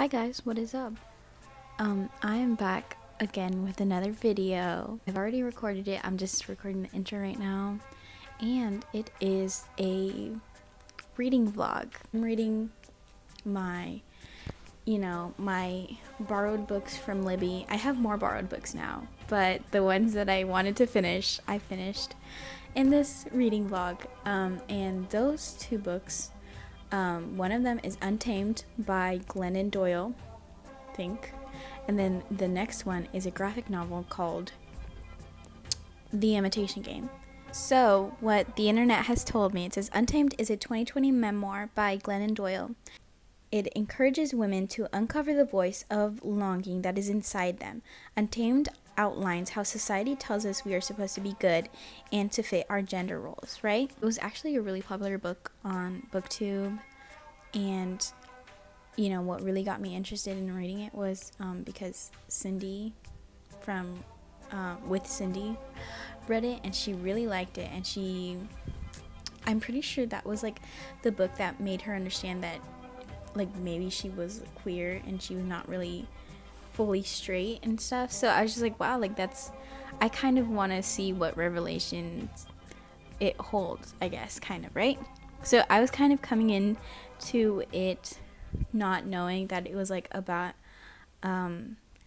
Hi guys, what is up? I am back again with another video. I've already recorded it. I'm just recording the intro right now, and it is a reading vlog. I'm reading my borrowed books from Libby. I have more borrowed books now, but the ones that I wanted to finish, I finished in this reading vlog. And those two books, one of them is Untamed by Glennon Doyle, I think. And then the next one is a graphic novel called The Imitation Game. So what the internet has told me, it says Untamed is a 2020 memoir by Glennon Doyle. It encourages women to uncover the voice of longing that is inside them. Untamed outlines how society tells us we are supposed to be good and to fit our gender roles, right? It was actually a really popular book on BookTube, and what really got me interested in reading it was because Cindy from with Cindy read it, and she really liked it, and I'm pretty sure that was like the book that made her understand that like maybe she was queer and she was not really fully straight and stuff. So I was just like, wow, like I kind of want to see what revelations it holds, I guess, kind of, right? So I was kind of coming in to it not knowing that it was like about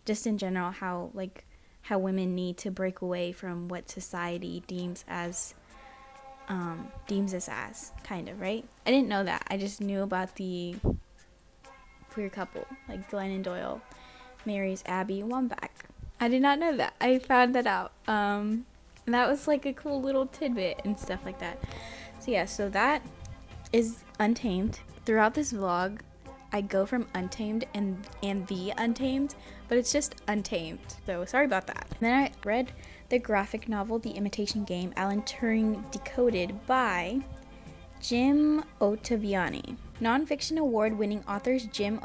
just in general how women need to break away from what society deems us as, kind of, right? I didn't know that. I just knew about the queer couple, like Glennon Doyle marries Abby Wambach. I did not know that. I found that out. And that was like a cool little tidbit and stuff like that. So yeah, so that is Untamed. Throughout this vlog, I go from Untamed and the Untamed, but it's just Untamed. So sorry about that. And then I read the graphic novel The Imitation Game, Alan Turing Decoded by Jim Ottaviani. Nonfiction award-winning authors Jim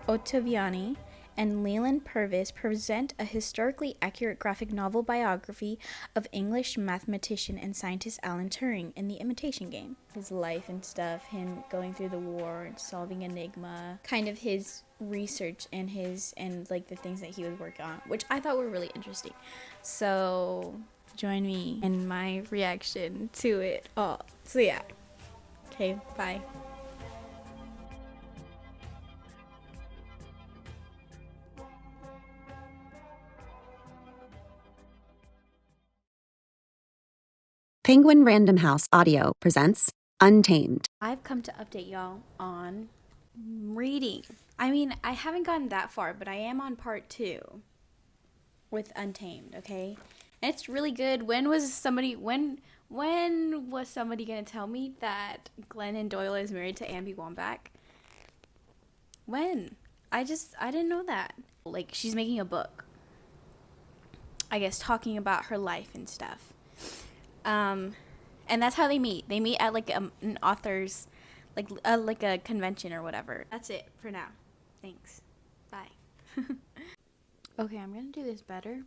Ottaviani and Leland Purvis present a historically accurate graphic novel biography of English mathematician and scientist Alan Turing in The Imitation Game. His life and stuff, him going through the war and solving Enigma, kind of his research and like the things that he was working on, which I thought were really interesting. So join me in my reaction to it all. So yeah. Okay, bye. Penguin Random House Audio presents Untamed. I've come to update y'all on reading. I mean, I haven't gotten that far, but I am on part 2 with Untamed, okay? And it's really good. When was somebody gonna tell me that Glennon Doyle is married to Abby Wambach? When? I didn't know that. Like, she's making a book, I guess, talking about her life and stuff. And that's how they meet. They meet at like an author's, like a convention or whatever. That's it for now. Thanks. Bye. Okay, I'm gonna do this better,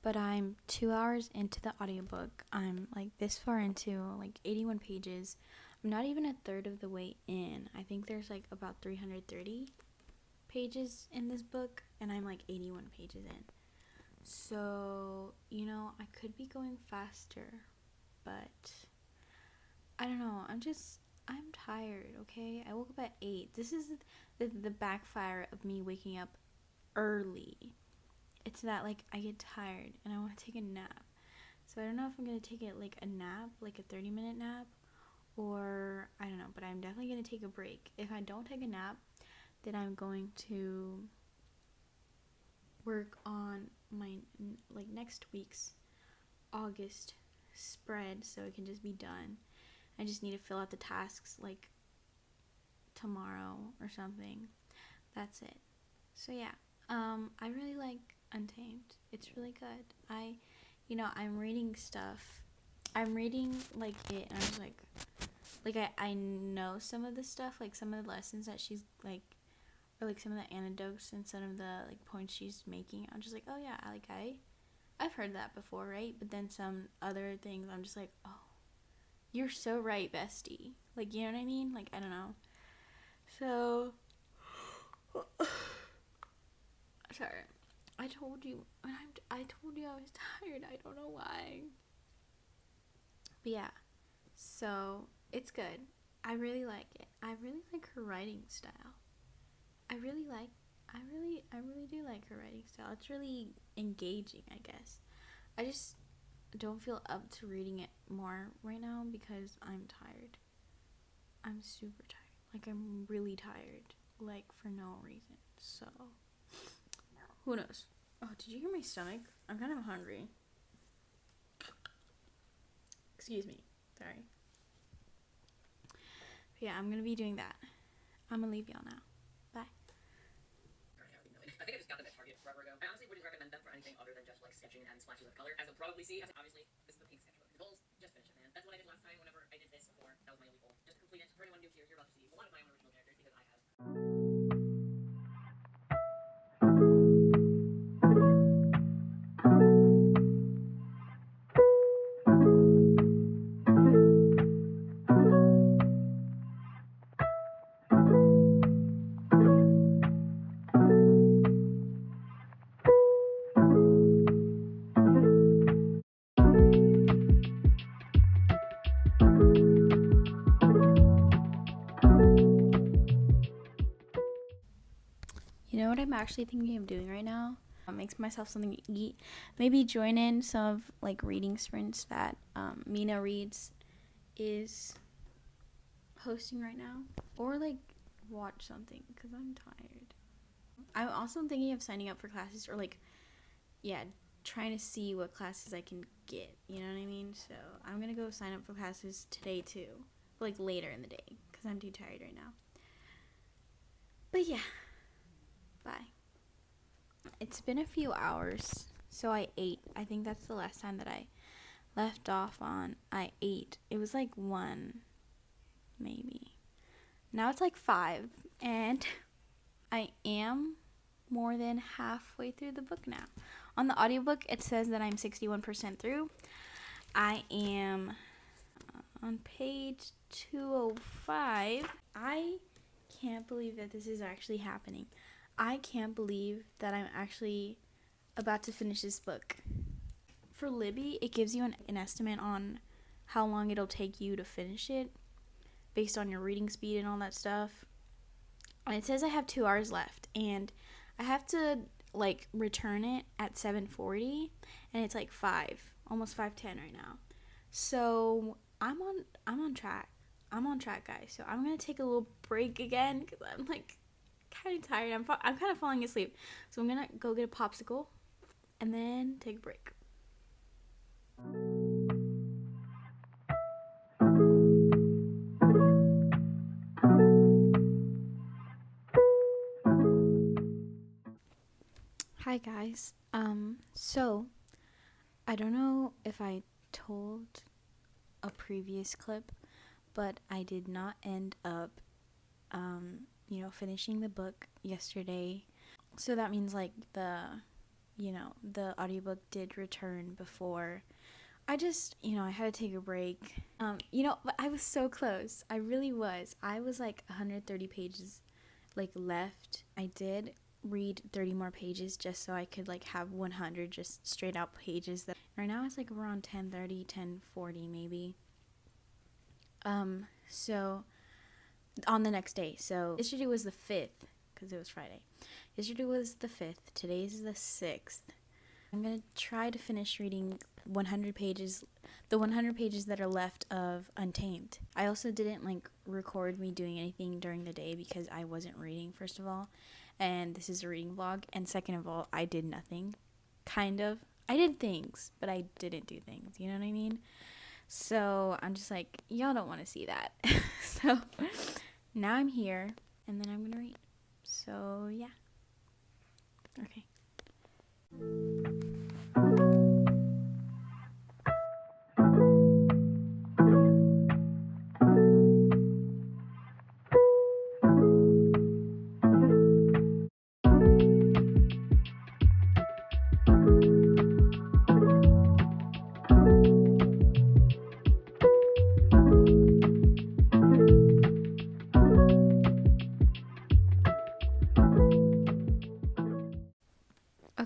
but I'm 2 hours into the audiobook. I'm like this far into like 81 pages. I'm not even a third of the way in. I think there's like about 330 pages in this book, and I'm like 81 pages in. So, I could be going faster, but I don't know. I'm tired, okay? I woke up at 8. This is the backfire of me waking up early. It's that, like, I get tired and I want to take a nap. So I don't know if I'm going to take it like a nap, like a 30-minute nap, or I don't know, but I'm definitely going to take a break. If I don't take a nap, then I'm going to work on my, like, next week's August spread so it can just be done. I just need to fill out the tasks like tomorrow or something. That's it. So yeah, I really like Untamed. It's really good. I'm reading stuff. I'm reading like it, and I'm just like I know some of the stuff, like some of the lessons that she's like, or like some of the anecdotes and some of the like points she's making. I'm just like, oh yeah, I've heard that before, right? But then some other things, I'm just like, oh, you're so right, bestie. Like, you know what I mean? Like, I don't know. So, Sorry. I told you I was tired. I don't know why. But yeah. So, it's good. I really like it. I really like her writing style. I really do like her writing style. It's really engaging, I guess. I just don't feel up to reading it more right now because I'm tired. I'm super tired. Like, I'm really tired. Like, for no reason. So, who knows? Oh, did you hear my stomach? I'm kind of hungry. Excuse me. Sorry. But yeah, I'm gonna be doing that. I'm gonna leave y'all now. Bye. I think I just got them at Target forever ago. I honestly wouldn't recommend them for anything other than just like sketching and splashes of color. As you'll probably see, obviously, this is the pink sketchbook. The goals, just finish it, man. That's what I did last time whenever I did this before. That was my only goal. Just to complete it. For anyone new here, you're about to see a lot of my own original characters because I have. You know what I'm actually thinking of doing right now? Makes myself something to eat. Maybe join in some of like reading sprints that Mina Reads is hosting right now, or like watch something because I'm tired. I'm also thinking of signing up for classes, or like, yeah, trying to see what classes I can get. You know what I mean? So I'm gonna go sign up for classes today too, but like later in the day because I'm too tired right now. But yeah. Bye. It's been a few hours, so I ate. I think that's the last time that I left off on. I ate. It was like 1, maybe. Now it's like 5, and I am more than halfway through the book now. On the audiobook, it says that I'm 61% through. I am on page 205. I can't believe that this is actually happening. I can't believe that I'm actually about to finish this book. For Libby, it gives you an estimate on how long it'll take you to finish it based on your reading speed and all that stuff. And it says I have 2 hours left, and I have to like return it at 7:40, and it's like 5, almost 5:10 right now. So I'm on track. I'm on track, guys. So I'm gonna take a little break again because I'm like kind of tired. I'm kind of falling asleep. So I'm gonna go get a popsicle and then take a break. Hi guys. So I don't know if I told a previous clip, but I did not end up finishing the book yesterday. So that means like the audiobook did return before. I just, I had to take a break. But I was so close. I really was. I was like 130 pages like left. I did read 30 more pages just so I could like have 100 just straight out pages. That right now it's like around 10:30, 10:40 maybe. So on the next day. So yesterday was the 5th because it was Friday. Yesterday was the 5th. Today is the 6th. I'm going to try to finish reading 100 pages, the 100 pages that are left of Untamed. I also didn't like record me doing anything during the day because I wasn't reading, first of all, and this is a reading vlog, and second of all, I did nothing. Kind of. I did things, but I didn't do things, you know what I mean? So I'm just like, y'all don't want to see that. So now I'm here, and then I'm going to read. So yeah. Okay.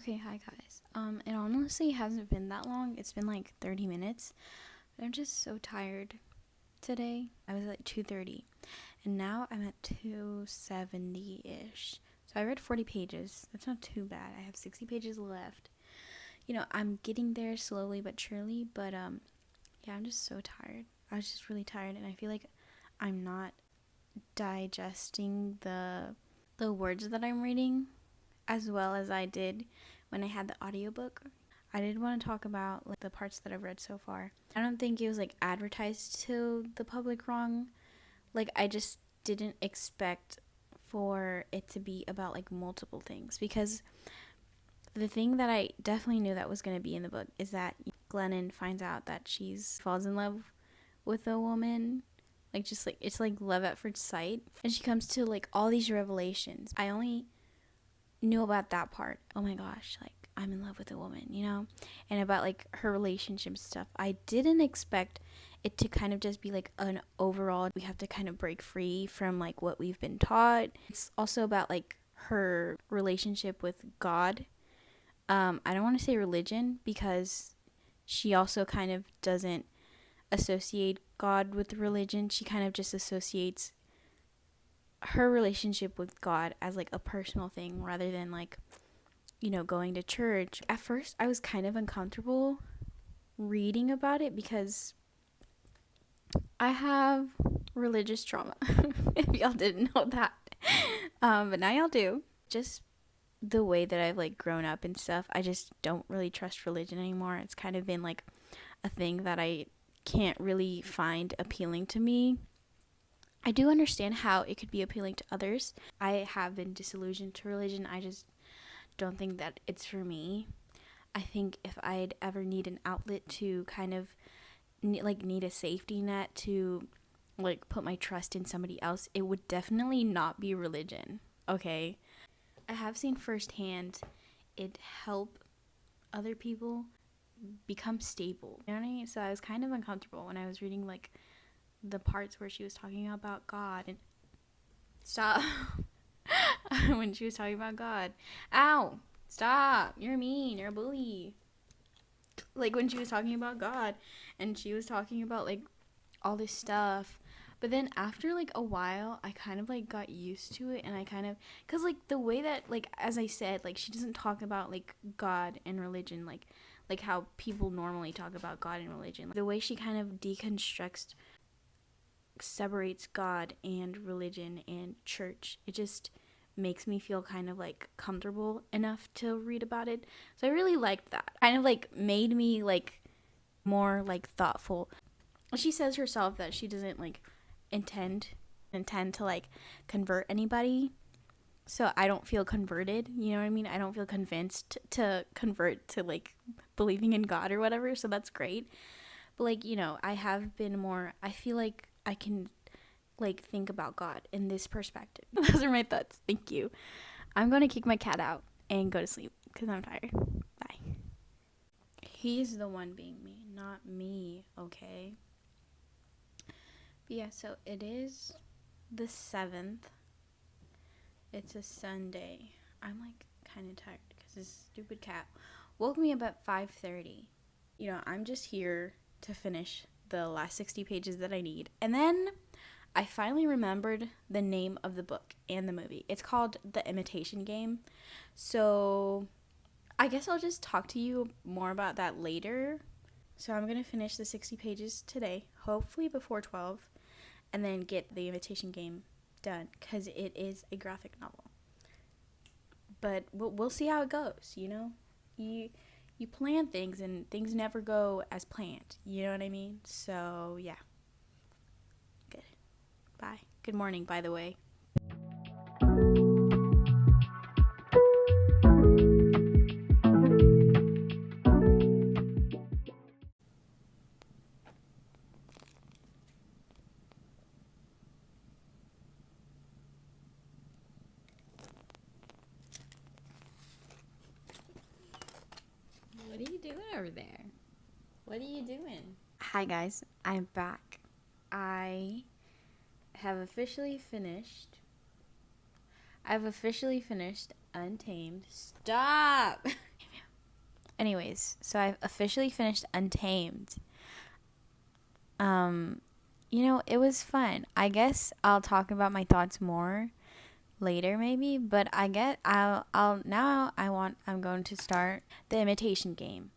Okay, hi guys. It honestly hasn't been that long. It's been like 30 minutes. But I'm just so tired today. I was at 2:30 and now I'm at 270-ish. So I read 40 pages. That's not too bad. I have 60 pages left. You know, I'm getting there slowly but surely, but yeah, I'm just so tired. I was just really tired and I feel like I'm not digesting the words that I'm reading as well as I did when I had the audiobook. I did want to talk about like the parts that I've read so far. I don't think it was like advertised to the public wrong. Like I just didn't expect for it to be about like multiple things, because the thing that I definitely knew that was going to be in the book is that Glennon finds out that she's falls in love with a woman, like just like it's like love at first sight, and she comes to like all these revelations. I only knew about that part. Oh my gosh, like I'm in love with a woman, you know, and about like her relationship stuff. I didn't expect it to kind of just be like an overall, we have to kind of break free from like what we've been taught. It's also about like her relationship with God. I don't want to say religion, because she also kind of doesn't associate God with religion. She kind of just associates her relationship with God as like a personal thing rather than like, you know, going to church. At first I was kind of uncomfortable reading about it because I have religious trauma. If y'all didn't know that. But now y'all do. Just the way that I've like grown up and stuff, I just don't really trust religion anymore. It's kind of been like a thing that I can't really find appealing to me. I do understand how it could be appealing to others. I have been disillusioned to religion. I just don't think that it's for me. I think if I'd ever need an outlet to kind of need a safety net to like put my trust in somebody else, it would definitely not be religion. Okay? I have seen firsthand it help other people become stable. You know what I mean? So I was kind of uncomfortable when I was reading like the parts where she was talking about God and stop. When she was talking about God. Ow! Stop! You're mean. You're a bully. Like when she was talking about God and she was talking about like all this stuff. But then after like a while, I kind of like got used to it, and I kind of, cause like the way that like, as I said, like she doesn't talk about like God and religion like how people normally talk about God and religion. The way she kind of deconstructs, separates God and religion and church, it just makes me feel kind of like comfortable enough to read about it. So I really liked that. Kind of like made me like more like thoughtful. She says herself that she doesn't like intend to like convert anybody, so I don't feel converted, you know what I mean? I don't feel convinced to convert to like believing in God or whatever, so that's great. But like, you know, I have been more, I feel like I can like think about God in this perspective. Those are my thoughts. Thank you. I'm gonna kick my cat out and go to sleep because I'm tired. Bye. He's the one being mean, not me, okay? But yeah, so it is the 7th. It's a Sunday. I'm like kind of tired because this stupid cat woke me up at 5:30. You know, I'm just here to finish the last 60 pages that I need. And then I finally remembered the name of the book and the movie. It's called The Imitation Game. So I guess I'll just talk to you more about that later. So I'm going to finish the 60 pages today, hopefully before 12, and then get The Imitation Game done, because it is a graphic novel. But we'll see how it goes, you know? You plan things, and things never go as planned, you know what I mean? So, yeah. Good. Bye. Good morning, by the way. What are you doing over there? What are you doing? Hi, guys. I'm back. I have officially finished. I've officially finished Untamed. Stop! Anyways, so I've officially finished Untamed. It was fun. I guess I'll talk about my thoughts more later maybe, but I get I'm going to start the imitation game.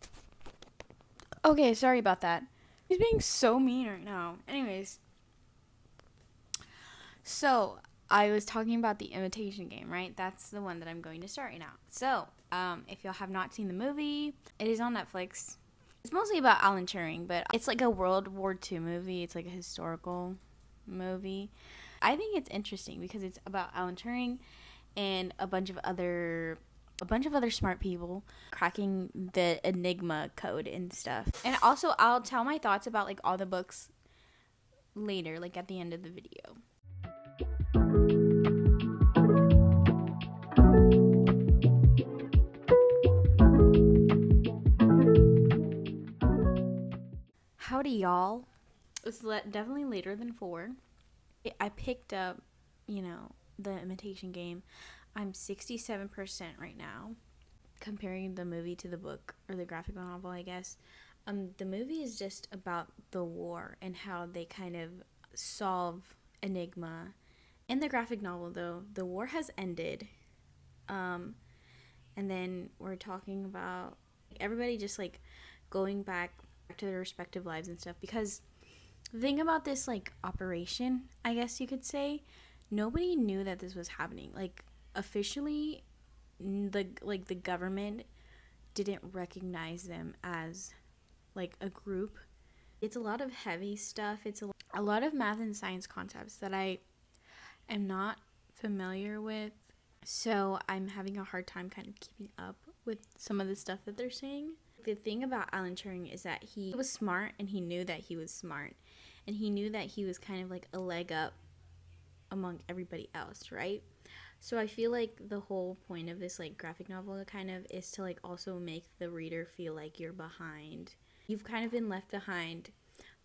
Okay, sorry about that. He's being so mean right now. Anyways, so I was talking about the imitation game, right? That's the one that I'm going to start right now. So, if y'all have not seen the movie, it is on Netflix. It's mostly about Alan Turing, but it's like a World War II movie. It's like a historical movie. I think it's interesting because it's about Alan Turing and a bunch of other smart people cracking the Enigma code and stuff. And also, I'll tell my thoughts about like all the books later, like at the end of the video. Howdy, y'all. It's definitely later than 4. I picked up, the imitation game. I'm 67% right now, comparing the movie to the book, or the graphic novel, I guess. The movie is just about the war and how they kind of solve Enigma. In the graphic novel, though, the war has ended. And then we're talking about everybody just, like, going back to their respective lives and stuff. Because the thing about this, like, operation, I guess you could say, nobody knew that this was happening. Like, officially, the government didn't recognize them as, like, a group. It's a lot of heavy stuff. It's a lot of math and science concepts that I am not familiar with. So I'm having a hard time kind of keeping up with some of the stuff that they're saying. The thing about Alan Turing is that he was smart, and he knew that he was smart. And he knew that he was kind of like a leg up among everybody else, right? So I feel like the whole point of this, like, graphic novel kind of is to, like, also make the reader feel like you're behind. You've kind of been left behind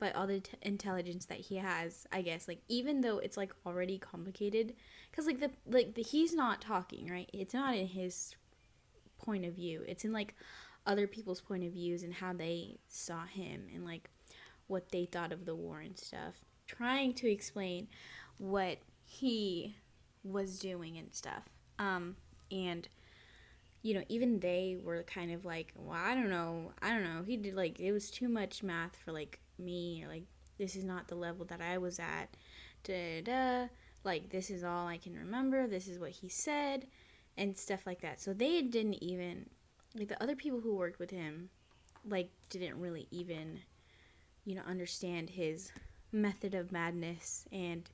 by all the intelligence that he has, I guess. Like, even though it's, like, already complicated, because, like, he's not talking, right? It's not in his point of view. It's in, like, other people's point of views and how they saw him and, like, what they thought of the war and stuff. Trying to explain what he was doing and stuff. And, even they were kind of like, well, I don't know. He did, like, it was too much math for, like, me, or, like, this is not the level that I was at. Da-da-da. Like, this is all I can remember. This is what he said, and stuff like that. So they didn't even, like, the other people who worked with him, like, didn't really even, understand his method of madness and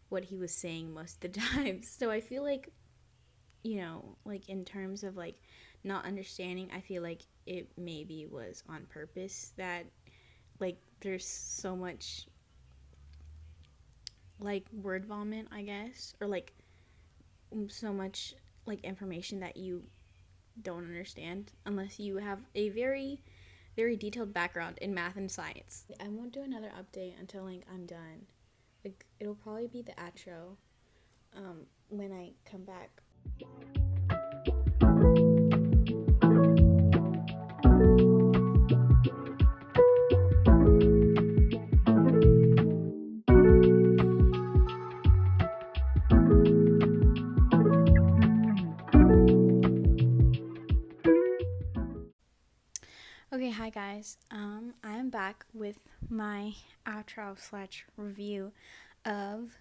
what he was saying most of the time. So I feel like, like, in terms of, like, not understanding, I feel like it maybe was on purpose that, like, there's so much, like, word vomit, I guess, or, like, so much, like, information that you don't understand unless you have a very, very detailed background in math and science. I won't do another update until, like, I'm done. Like, it'll probably be the outro when I come back. Okay, hi guys. I am back with my outro / review of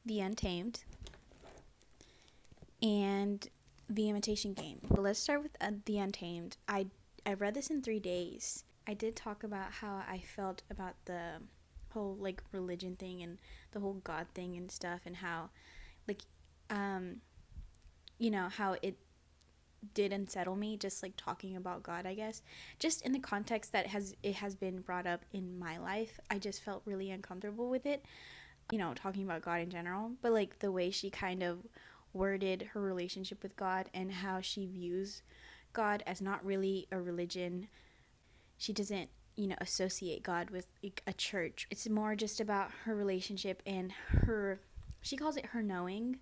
The Untamed and The Imitation Game. But let's start with The Untamed. I read this in 3 days. I did talk about how I felt about the whole, like, religion thing and the whole God thing and stuff, and how, like, how it did unsettle me, just, like, talking about God, I guess. Just in the context that it has been brought up in my life, I just felt really uncomfortable with it, talking about God in general. But, like, the way she kind of worded her relationship with God and how she views God as not really a religion. She doesn't, associate God with, like, a church. It's more just about her relationship and she calls it her knowing.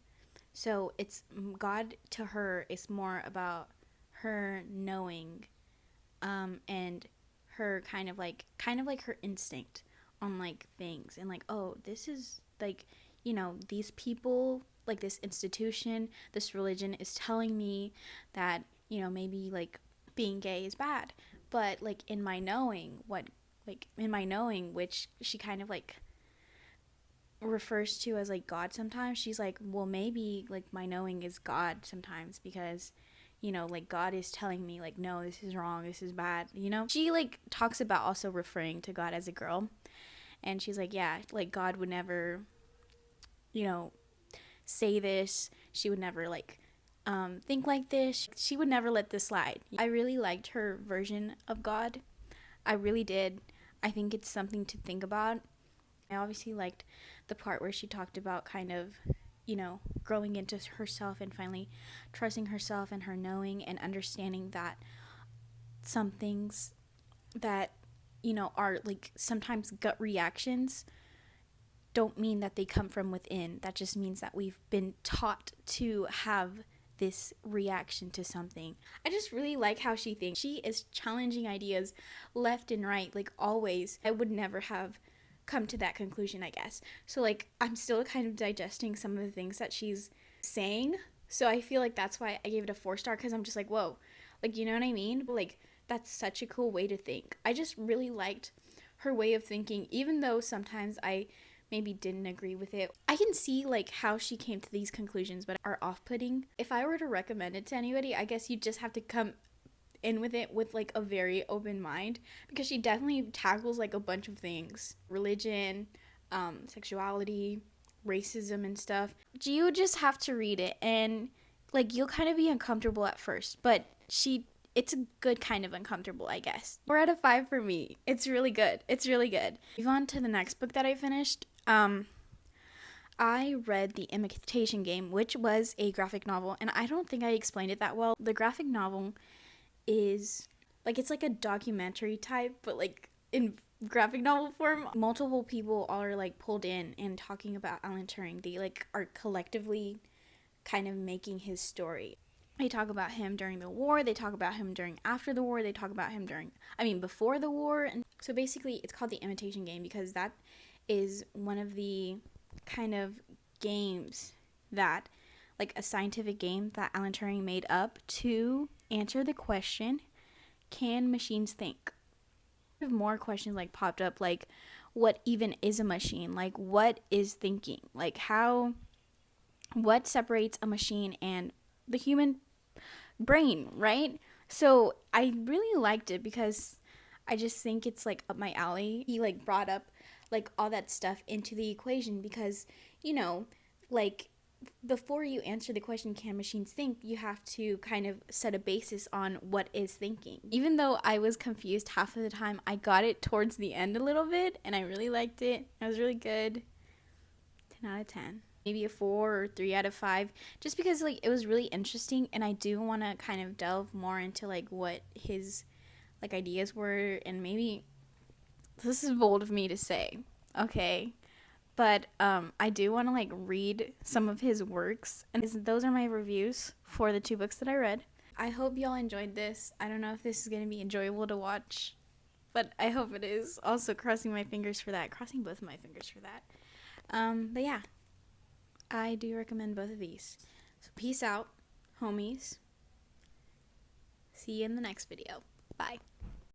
So it's God to her is more about her knowing and her kind of like her instinct on like things, and like, oh, this is like, you know, these people, like this institution, this religion is telling me that, you know, maybe like being gay is bad, but like in my knowing, which she kind of like refers to as like God sometimes, she's like, well, maybe like my knowing is God sometimes, because, you know, like God is telling me like, no, this is wrong, this is bad, you know. She like talks about also referring to God as a girl, and she's like, yeah, like God would never, you know, say this, she would never like think like this, she would never let this slide. I really liked her version of God, I really did. I think it's something to think about. I obviously liked the part where she talked about kind of, you know, growing into herself and finally trusting herself and her knowing and understanding that some things that, you know, are like sometimes gut reactions don't mean that they come from within. That just means that we've been taught to have this reaction to something. I just really like how she thinks. She is challenging ideas left and right, like always. I would never have come to that conclusion, I guess. So like I'm still kind of digesting some of the things that she's saying. So I feel like that's why I gave it a 4-star, because I'm just like, whoa, like, you know what I mean? Like that's such a cool way to think. I just really liked her way of thinking, even though sometimes I maybe didn't agree with it. I can see like how she came to these conclusions, but are off-putting. If I were to recommend it to anybody, I guess you just have to come in with it with like a very open mind, because she definitely tackles like a bunch of things: religion, sexuality, racism and stuff. You just have to read it, and like you'll kind of be uncomfortable at first, but it's a good kind of uncomfortable, I guess. 4 out of 5 for me. It's really good. It's really good. Move on to the next book that I finished. I read The Imitation Game, which was a graphic novel, and I don't think I explained it that well. The graphic novel is like, it's like a documentary type, but like in graphic novel form. Multiple people are like pulled in and talking about Alan Turing. They like are collectively kind of making his story. They talk about him during the war, they talk about him during after the war, they talk about him before the war. And so basically it's called The Imitation Game because that is one of the kind of games that, like a scientific game that Alan Turing made up to answer the question, can machines think? More questions like popped up, like what even is a machine? Like what is thinking? Like what separates a machine and the human brain, right? So I really liked it because I just think it's like up my alley. He like brought up like all that stuff into the equation because, you know, like before you answer the question, can machines think, you have to kind of set a basis on what is thinking. Even though I was confused half of the time, I got it towards the end a little bit and I really liked it. It was really good. 10 out of 10. Maybe a 4 or 3 out of 5, just because like it was really interesting, and I do want to kind of delve more into like what his like ideas were, and maybe this is bold of me to say, okay, but I do want to like read some of his works, and those are my reviews for the 2 books that I read. I hope y'all enjoyed this. I don't know if this is going to be enjoyable to watch, but I hope it is. Also crossing both my fingers for that. But yeah, I do recommend both of these. So peace out, homies. See you in the next video. Bye.